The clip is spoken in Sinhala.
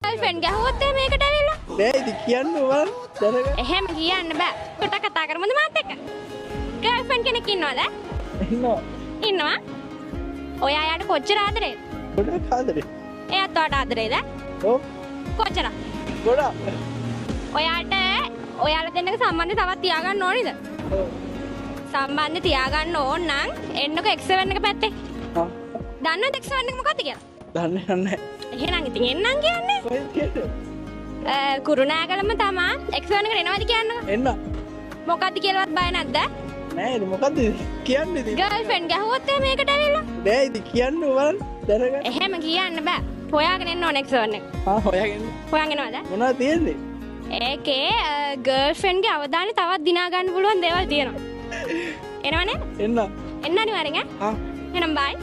ගර්ල්ෆ්‍රෙන්ඩ් ගහුවොත් මේකට ඇවිල්ලා. නෑ ඉතින් කියන්න ඕන දැනගන්න. එහෙම කියන්න බෑ. කොට කතා කරමුද මාත් එක්ක? ගර්ල්ෆ්‍රෙන්ඩ් කෙනෙක් ඉන්නවද? ඉන්නවා. ඔයා යාට කොච්චර ආදරේද? ගොඩක් ආදරේ. එයාත් ඔයාට ආදරේද? ඔව්. කොච්චර? ගොඩක්. ඔයාලා දෙන්නක සම්බන්ධය තවත් තියාගන්න ඕනේද? ඔව්. සම්බන්ධය තියාගන්න ඕන නම් එන්නකෝ X7 එක පැත්තේ. හා. දන්නවද X7 එක මොකක්ද කියලා? දන්නේ නැහැ. එහෙනම් ඉතින් එන්නම් කියන්නේ. කොහෙද කියන්නේ? කුරුණෑගලම තමා X7 එකට එනවද කියන්නකෝ. එන්න. මොකක්ද කියලාවත් බය නැද්ද? නෑ ඉතින් මොකද්ද කියන්නේ ඉතින්? ගර්ල්ෆ්‍රෙන්ඩ් ගහුවොත් මේකට ඇවිල්ලා. නෑ ඉතින් කියන්න ඕන දැනගන්න. එහෙම කියන්න බෑ. හොයාගෙන එන්න ඕන X7 එක. හා හොයාගෙන. හොයාගෙන එනවද? මොනවද තියෙන්නේ? ඒකේ ගර්ල්ෆ්‍රෙන්ඩ්ගේ අවධානය තවත් දිනා ගන්න පුළුවන් දේවල් තියෙනවා. එනවනේ? එන්න. එන්න අනිවාර්යෙන් ඈ. හා. එහෙනම් බයි.